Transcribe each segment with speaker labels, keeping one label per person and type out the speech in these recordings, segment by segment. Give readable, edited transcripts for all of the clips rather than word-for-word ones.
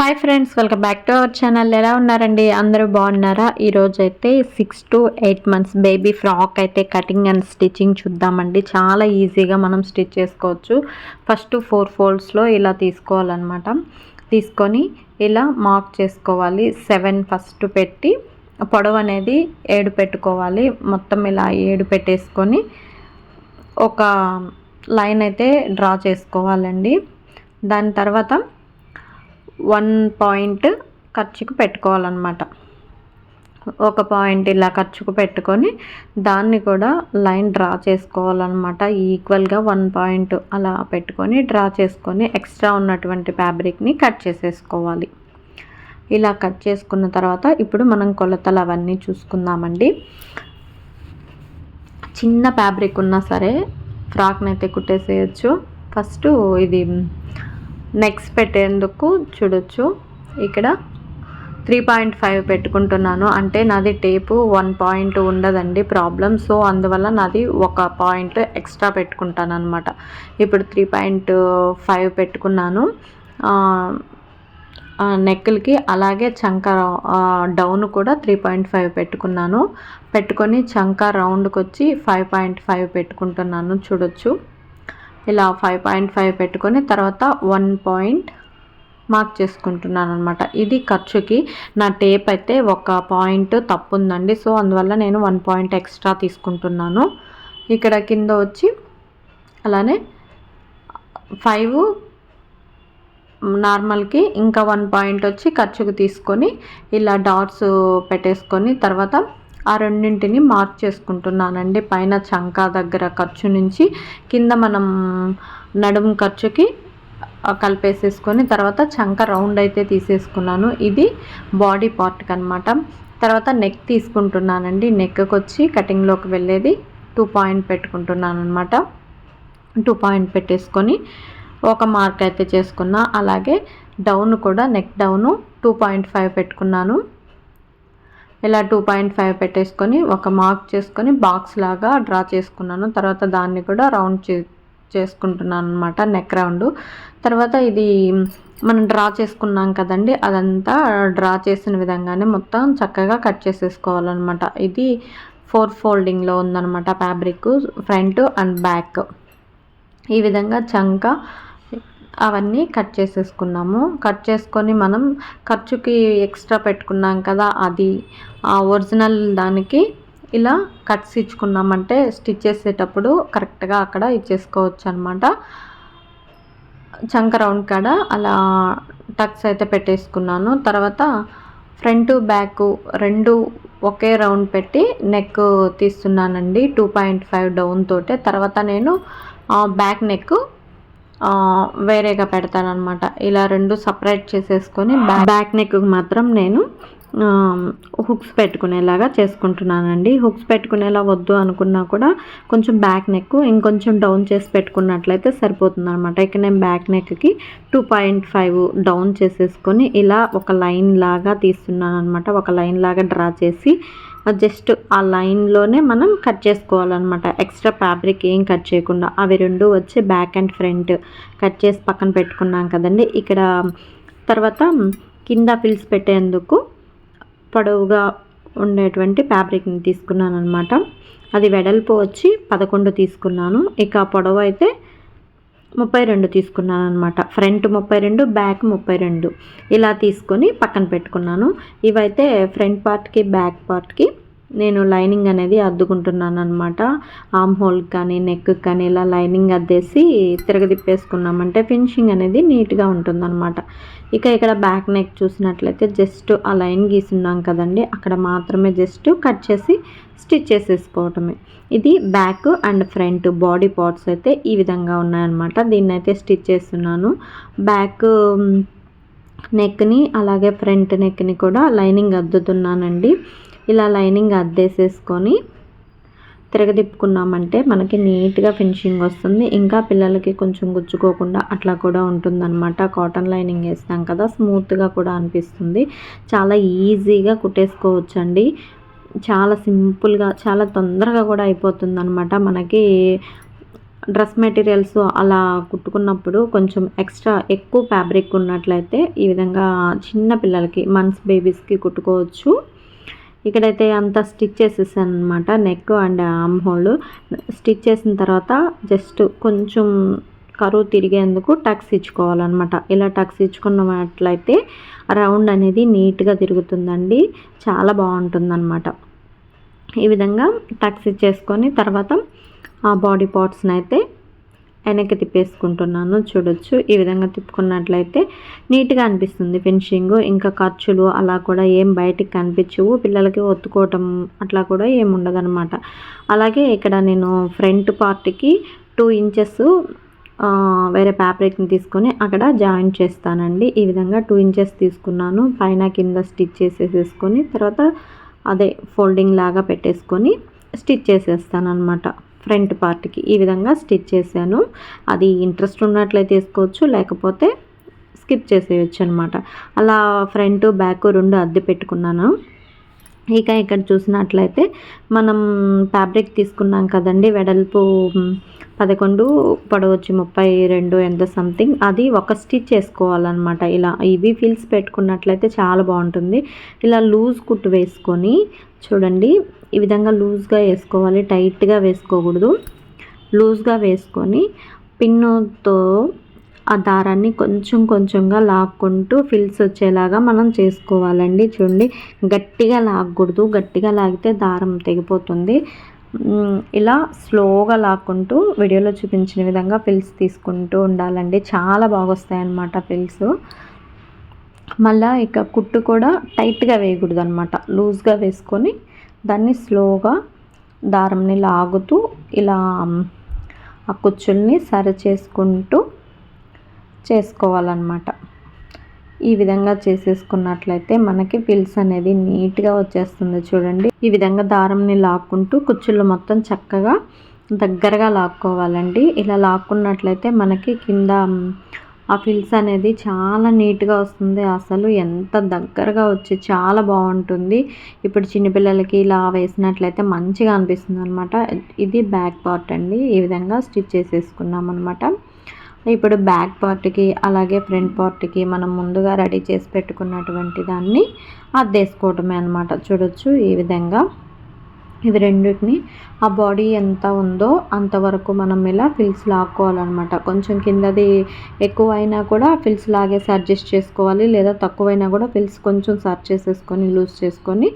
Speaker 1: Hi friends, welcome back to our channel. ఎలా ఉన్నారండి? అందరూ బాగున్నారా? ఈరోజు అయితే 6 to 8 months బేబీ ఫ్రాక్ అయితే కటింగ్ అండ్ స్టిచ్చింగ్ చూద్దామండి. చాలా ఈజీగా మనం స్టిచ్ చేసుకోవచ్చు. ఫస్ట్ 4 foldsలో ఇలా తీసుకోవాలన్నమాట. తీసుకొని ఇలా మార్క్ చేసుకోవాలి. 7 ఫస్ట్ పెట్టి పొడవు అనేది 7 పెట్టుకోవాలి. మొత్తం ఇలా 7 పెట్టేసుకొని ఒక లైన్ అయితే డ్రా చేసుకోవాలండి. దాని తర్వాత 1 పాయింట్ ఖర్చుకు పెట్టుకోవాలన్నమాట. ఒక పాయింట్ ఇలా ఖర్చుకు పెట్టుకొని దాన్ని కూడా లైన్ డ్రా చేసుకోవాలన్నమాట. ఈక్వల్గా 1 పాయింట్ అలా పెట్టుకొని డ్రా చేసుకొని ఎక్స్ట్రా ఉన్నటువంటి ఫ్యాబ్రిక్ని కట్ చేసేసుకోవాలి. ఇలా కట్ చేసుకున్న తర్వాత ఇప్పుడు మనం కొలతలు అవన్నీ చూసుకుందామండి. చిన్న ఫ్యాబ్రిక్ ఉన్నా సరే ఫ్రాక్ని అయితే కుట్టేసేయచ్చు. ఫస్ట్ ఇది నెక్స్ట్ పెట్టేందుకు చూడొచ్చు, ఇక్కడ 3.5 పెట్టుకుంటున్నాను. అంటే నాది టేపు 1 పాయింట్ ఉండదండి ప్రాబ్లం. సో అందువల్ల నాది 1 పాయింట్ ఎక్స్ట్రా పెట్టుకుంటాను అనమాట. ఇప్పుడు 3.5 పెట్టుకున్నాను నెక్లకి. అలాగే చంక డౌన్ కూడా 3.5 పెట్టుకున్నాను. పెట్టుకొని చంక రౌండ్కి వచ్చి 5.5 పెట్టుకుంటున్నాను. చూడొచ్చు, ఇలా 5.5 పెట్టుకొని తర్వాత 1 పాయింట్ మార్క్ చేసుకుంటున్నాను అనమాట. ఇది ఖర్చుకి. నా టేప్ అయితే 1 పాయింట్ తప్పు ఉందండి. సో అందువల్ల నేను 1 పాయింట్ ఎక్స్ట్రా తీసుకుంటున్నాను. ఇక్కడ కింద వచ్చి అలానే 5 నార్మల్కి, ఇంకా 1 పాయింట్ వచ్చి ఖర్చుకు తీసుకొని ఇలా డాట్స్ పెట్టేసుకొని తర్వాత ఆ రెండింటిని మార్క్ చేసుకుంటున్నానండి. పైన చంకా దగ్గర ఖర్చు నుంచి కింద మనం నడుము ఖర్చుకి కలిపేసేసుకొని తర్వాత చంక రౌండ్ అయితే తీసేసుకున్నాను. ఇది బాడీ పార్ట్కి అనమాట. తర్వాత నెక్ తీసుకుంటున్నానండి. నెక్కి వచ్చి కటింగ్లోకి వెళ్ళేది 2 పాయింట్ పెట్టుకుంటున్నాను అనమాట. 2 పాయింట్ పెట్టేసుకొని ఒక మార్క్ అయితే చేసుకున్నా. అలాగే డౌన్ కూడా నెక్ డౌను 2.5 పెట్టుకున్నాను. ఇలా 2.5 పెట్టేసుకొని ఒక మార్క్ చేసుకొని బాక్స్ లాగా డ్రా చేసుకున్నాను. తర్వాత దాన్ని కూడా రౌండ్ చేసుకుంటున్నాను అనమాట, నెక్ రౌండ్. తర్వాత ఇది మనం డ్రా చేసుకున్నాం కదండి, అదంతా డ్రా చేసిన విధంగానే మొత్తం చక్కగా కట్ చేసేసుకోవాలన్నమాట. ఇది 4 foldingలో ఉందన్నమాట ఫ్యాబ్రిక్, ఫ్రంట్ అండ్ బ్యాక్. ఈ విధంగా చంక అవన్నీ కట్ చేసేసుకున్నాము. కట్ చేసుకొని మనం ఖర్చుకి ఎక్స్ట్రా పెట్టుకున్నాం కదా, అది ఆ ఒరిజినల్ దానికి ఇలా కట్స్ ఇచ్చుకున్నామంటే స్టిచ్ చేసేటప్పుడు కరెక్ట్గా అక్కడ ఇచ్చేసుకోవచ్చు అనమాట. చంక రౌండ్ కాడ అలా టక్స్ అయితే పెట్టేసుకున్నాను. తర్వాత ఫ్రంట్ బ్యాక్ రెండు ఒకే రౌండ్ పెట్టి నెక్ తీస్తున్నానండి 2.5 డౌన్ తోటే. తర్వాత నేను బ్యాక్ నెక్ వేరేగా పెడతానమాట. ఇలా 2 సపరేట్ చేసేసుకొని బ్యాక్ నెక్ మాత్రం నేను హుక్స్ పెట్టుకునేలాగా చేసుకుంటున్నానండి. హుక్స్ పెట్టుకునేలా వద్దు అనుకున్నా కూడా కొంచెం బ్యాక్ నెక్ ఇంకొంచెం డౌన్ చేసి పెట్టుకున్నట్లయితే సరిపోతుంది అనమాట. ఇక నేను బ్యాక్ నెక్కి 2.5 డౌన్ చేసేసుకొని ఇలా ఒక లైన్ లాగా తీస్తున్నాను అనమాట. ఒక లైన్ లాగా డ్రా చేసి జస్ట్ ఆ లైన్లోనే మనం కట్ చేసుకోవాలన్నమాట. ఎక్స్ట్రా ఫ్యాబ్రిక్ ఏం కట్ చేయకుండా. అవి 2 వచ్చి బ్యాక్ అండ్ ఫ్రంట్ కట్ చేసి పక్కన పెట్టుకున్నాం కదండి. ఇక్కడ తర్వాత కింద ఫిల్స్ పెట్టేందుకు పొడవుగా ఉండేటువంటి ఫ్యాబ్రిక్ని తీసుకున్నాను అనమాట. అది వెడల్పు వచ్చి 11 తీసుకున్నాను. ఇక పొడవు అయితే 32 తీసుకున్నాను అనమాట. ఫ్రంట్ 32, బ్యాక్ 32 ఇలా తీసుకొని పక్కన పెట్టుకున్నాను. ఇవైతే ఫ్రంట్ పార్ట్కి బ్యాక్ పార్ట్కి నేను లైనింగ్ అనేది అద్దుకుంటున్నాను అనమాట. ఆర్మ్ హోల్ కానీ నెక్ కానీ ఇలా లైనింగ్ అద్దేసి తిరగదిప్పేసుకున్నామంటే ఫినిషింగ్ అనేది నీట్గా ఉంటుందన్నమాట. ఇక ఇక్కడ బ్యాక్ నెక్ చూసినట్లయితే జస్ట్ ఆ లైన్ గీసున్నాం కదండి, అక్కడ మాత్రమే జస్ట్ కట్ చేసి స్టిచ్ చేసేసుకోవటమే. ఇది back and front body parts అయితే ఈ విధంగా ఉన్నాయన్నమాట. దీన్ని అయితే స్టిచ్ చేస్తున్నాను. బ్యాక్ నెక్ని అలాగే ఫ్రంట్ నెక్ని కూడా లైనింగ్ అద్దుతున్నానండి. ఇలా లైనింగ్ అద్దేసేసుకొని తిరగదిప్పుకున్నామంటే మనకి నీట్గా ఫినిషింగ్ వస్తుంది. ఇంకా పిల్లలకి కొంచెం గుచ్చుకోకుండా అట్లా కూడా ఉంటుందన్నమాట. కాటన్ లైనింగ్ వేస్తాం కదా, స్మూత్గా కూడా అనిపిస్తుంది. చాలా ఈజీగా కుట్టేసుకోవచ్చండి. చాలా సింపుల్గా చాలా తొందరగా కూడా అయిపోతుంది అనమాట. మనకి డ్రెస్ మెటీరియల్స్ అలా కుట్టుకున్నప్పుడు కొంచెం ఎక్స్ట్రా ఎక్కువ ఫ్యాబ్రిక్ ఉన్నట్లయితే ఈ విధంగా చిన్న పిల్లలకి మంత్స్ బేబీస్కి కుట్టుకోవచ్చు. ఇక్కడైతే అంతా స్టిచ్ చేసేసాను అనమాట. Neck and arm whole stitch చేసిన తర్వాత జస్ట్ కొంచెం కరువు తిరిగేందుకు టక్స్ ఇచ్చుకోవాలన్నమాట. ఇలా టక్స్ ఇచ్చుకున్నట్లయితే రౌండ్ అనేది నీట్గా తిరుగుతుందండి, చాలా బాగుంటుందన్నమాట. ఈ విధంగా టక్స్ ఇచ్చేసుకొని తర్వాత ఆ బాడీ పార్ట్స్ని అయితే వెనక్కి తిప్పేసుకుంటున్నాను. చూడొచ్చు, ఈ విధంగా తిప్పుకున్నట్లయితే నీట్గా అనిపిస్తుంది ఫినిషింగ్. ఇంకా ఖర్చులు అలా కూడా ఏం బయటికి కనిపించవు, పిల్లలకి ఒత్తుకోవటం అట్లా కూడా ఏమి ఉండదన్నమాట. అలాగే ఇక్కడ నేను ఫ్రంట్ పార్ట్కి 2 ఇంచెస్ వేరే ఫ్యాబ్రిక్ని తీసుకొని అక్కడ జాయిన్ చేస్తానండి. ఈ విధంగా 2 ఇంచెస్ తీసుకున్నాను. పైన కింద స్టిచ్ చేసేసుకొని తర్వాత అదే ఫోల్డింగ్ లాగా పెట్టేసుకొని స్టిచ్ చేసేస్తాను అనమాట. ఫ్రంట్ పార్ట్కి ఈ విధంగా స్టిచ్ చేశాను. అది ఇంట్రెస్ట్ ఉన్నట్లయితే వేసుకోవచ్చు, లేకపోతే స్కిప్ చేసేయచ్చు అనమాట. అలా ఫ్రంట్ బ్యాక్ 2 అద్దె పెట్టుకున్నాను. ఇక ఇక్కడ చూసినట్లయితే మనం ఫ్యాబ్రిక్ తీసుకున్నాం కదండి, వెడల్పు 11, పొడవు వచ్చి 32 ఎంత సంథింగ్, అది ఒక స్టిచ్ వేసుకోవాలన్నమాట. ఇలా ఇవి ఫిల్స్ పెట్టుకున్నట్లయితే చాలా బాగుంటుంది. ఇలా లూజ్ కుట్టు వేసుకొని చూడండి, ఈ విధంగా లూజ్గా వేసుకోవాలి, టైట్గా వేసుకోకూడదు. లూజ్గా వేసుకొని పిన్నుతో ఆ దారాన్ని కొంచెం కొంచెంగా లాక్కుంటూ ఫిల్స్ వచ్చేలాగా మనం చేసుకోవాలండి. చూడండి, గట్టిగా లాగకూడదు, గట్టిగా లాగితే దారం తెగిపోతుంది. ఇలా స్లోగా లాక్కుంటూ వీడియోలో చూపించిన విధంగా ఫిల్స్ తీసుకుంటూ ఉండాలండి, చాలా బాగా వస్తాయి అన్నమాట ఫిల్స్. మళ్ళీ ఇక కుట్టు కూడా టైట్గా వేయకూడదు అనమాట, లూజ్గా వేసుకొని దాన్ని స్లోగా దారంని లాగుతూ ఇలా ఆ కుచ్చుల్ని సరి చేసుకుంటూ చేసుకోవాలన్నమాట. ఈ విధంగా చేసేసుకున్నట్లయితే మనకి ఫిల్స్ అనేది నీట్గా వచ్చేస్తుంది. చూడండి, ఈ విధంగా దారంని లాక్కుంటూ కుచ్చుళ్ళు మొత్తం చక్కగా దగ్గరగా లాక్కోవాలండి. ఇలా లాక్కున్నట్లయితే మనకి కింద ఆ ఫిల్స్ అనేది చాలా నీట్గా వస్తుంది. అసలు ఎంత దగ్గరగా వచ్చి చాలా బాగుంటుంది. ఇప్పుడు చిన్నపిల్లలకి ఇలా వేసినట్లయితే మంచిగా అనిపిస్తుంది అనమాట. ఇది బ్యాక్ పార్ట్ అండి, ఈ విధంగా స్టిచ్ చేసేసుకున్నాం అనమాట. ఇప్పుడు బ్యాక్ పార్ట్కి అలాగే ఫ్రంట్ పార్ట్కి మనం ముందుగా రెడీ చేసి పెట్టుకున్నటువంటి దాన్ని అద్దేసుకోవటమే అనమాట. చూడొచ్చు, ఈ విధంగా ఇవి రెండింటిని ఆ బాడీ ఎంత ఉందో అంతవరకు మనం ఇలా ఫిల్స్ లాక్కోవాలన్నమాట. కొంచెం కిందది ఎక్కువ అయినా కూడా ఫిల్స్ లాగేసి అడ్జస్ట్ చేసుకోవాలి, లేదా తక్కువైనా కూడా ఫిల్స్ కొంచెం సర్చ్ చేసేసుకొని లూజ్ చేసుకొని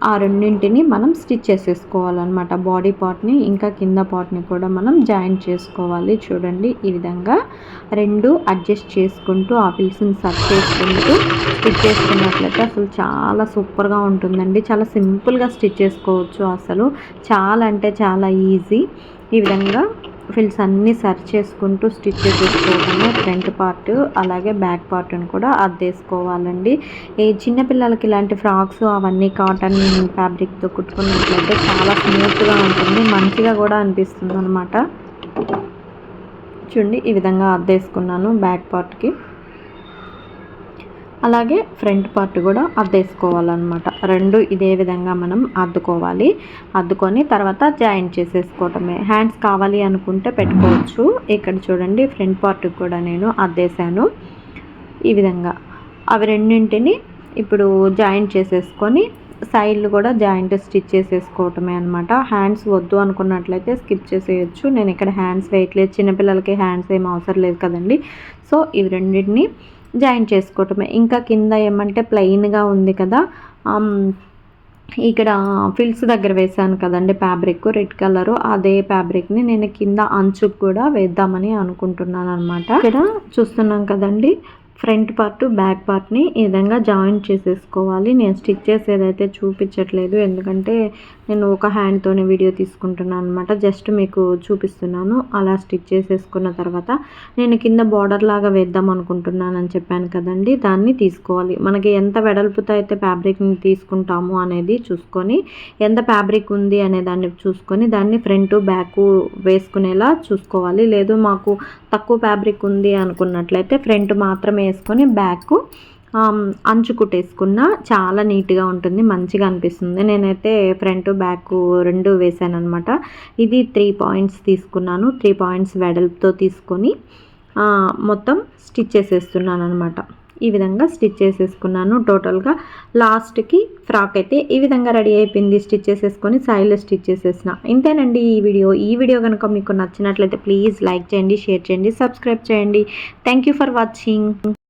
Speaker 1: ఆ రెండింటిని మనం స్టిచ్ చేసేసుకోవాలన్నమాట. బాడీ పార్ట్ని ఇంకా కింద పార్ట్ని కూడా మనం జాయింట్ చేసుకోవాలి. చూడండి, ఈ విధంగా 2 అడ్జస్ట్ చేసుకుంటూ ఆ ఫిల్స్ని సర్చ్ చేసుకుంటూ స్టిచ్ చేసుకున్నట్లయితే అసలు చాలా సూపర్గా ఉంటుందండి. చాలా సింపుల్గా స్టిచ్ చేసుకోవచ్చు, అసలు చాలా అంటే చాలా ఈజీ. ఈ విధంగా ఫిల్స్ అన్నీ సర్చ్ చేసుకుంటూ స్టిచ్ చేసేసుకోవడమే. ఫ్రంట్ పార్ట్ అలాగే బ్యాక్ పార్ట్ని కూడా అద్దేసుకోవాలండి. ఈ చిన్నపిల్లలకి ఇలాంటి ఫ్రాక్స్ అవన్నీ కాటన్ ఫ్యాబ్రిక్తో కుట్టుకున్నట్లయితే చాలా స్మూత్గా ఉంటుంది, మంచిగా కూడా అనిపిస్తుంది అనమాట. చూడండి, ఈ విధంగా అద్దేసుకున్నాను బ్యాక్ పార్ట్కి. అలాగే ఫ్రంట్ పార్ట్ కూడా అద్దేసుకోవాలన్నమాట. 2 ఇదే విధంగా మనం అద్దుకోవాలి. అద్దుకొని తర్వాత జాయింట్ చేసేసుకోవటమే. హ్యాండ్స్ కావాలి అనుకుంటే పెట్టుకోవచ్చు. ఇక్కడ చూడండి, ఫ్రంట్ పార్ట్కి కూడా నేను అద్దేశాను. ఈ విధంగా అవి రెండింటిని ఇప్పుడు జాయింట్ చేసేసుకొని సైడ్లు కూడా జాయింట్ స్టిచ్ చేసేసుకోవటమే అనమాట. హ్యాండ్స్ వద్దు అనుకున్నట్లయితే స్కిప్ చేసేయచ్చు. నేను ఇక్కడ హ్యాండ్స్ వేయట్లేదు, చిన్నపిల్లలకి హ్యాండ్స్ ఏం అవసరం లేదు కదండి. సో ఇవి రెండింటిని జాయిన్ చేసుకోవటమే. ఇంకా కింద ఏమంటే ప్లెయిన్గా ఉంది కదా, ఇక్కడ ఫిల్స్ దగ్గర వేసాను కదండి ఫ్యాబ్రిక్ రెడ్ కలరు, అదే ఫ్యాబ్రిక్ని నేను కింద అంచుకు కూడా వేద్దామని అనుకుంటున్నాను అనమాట. ఇక్కడ చూస్తున్నాం కదండి, ఫ్రంట్ పార్ట్ బ్యాక్ పార్ట్ని ఈ విధంగా జాయింట్ చేసేసుకోవాలి. నేను స్టిచ్ చేసేదైతే చూపించట్లేదు, ఎందుకంటే నేను ఒక హ్యాండ్తోనే వీడియో తీసుకుంటున్నాను అనమాట. జస్ట్ మీకు చూపిస్తున్నాను. అలా స్టిచ్ చేసేసుకున్న తర్వాత నేను కింద బార్డర్ లాగా వేద్దాం అనుకుంటున్నానని చెప్పాను కదండి, దాన్ని తీసుకోవాలి. మనకి ఎంత వెడల్పుతో అయితే ఫ్యాబ్రిక్ని తీసుకుంటాము అనేది చూసుకొని, ఎంత ఫ్యాబ్రిక్ ఉంది అనే దాన్ని చూసుకొని దాన్ని ఫ్రంట్ బ్యాక్ వేసుకునేలా చూసుకోవాలి. లేదు మాకు తక్కువ ఫ్యాబ్రిక్ ఉంది అనుకున్నట్లయితే ఫ్రంట్ మాత్రమే వేసుకొని బ్యాక్ అంచు కుట్టేసుకున్న చాలా నీట్గా ఉంటుంది, మంచిగా అనిపిస్తుంది. నేనైతే ఫ్రంట్ బ్యాక్ 2 వేసాను అనమాట. ఇది 3 పాయింట్స్ తీసుకున్నాను. 3 పాయింట్స్ వెడల్పుతో తీసుకొని మొత్తం స్టిచ్ చేసేస్తున్నాను అనమాట. ఈ విధంగా స్టిచ్ చేసేసుకున్నాను. టోటల్గా లాస్ట్కి ఫ్రాక్ అయితే ఈ విధంగా రెడీ అయిపోయింది. స్టిచ్ చేసేసుకొని సైడ్లో స్టిచ్ చేసేసిన. ఇంతేనండి ఈ వీడియో కనుక మీకు నచ్చినట్లయితే ప్లీజ్ లైక్ చేయండి, షేర్ చేయండి, సబ్స్క్రైబ్ చేయండి. Thank you for watching.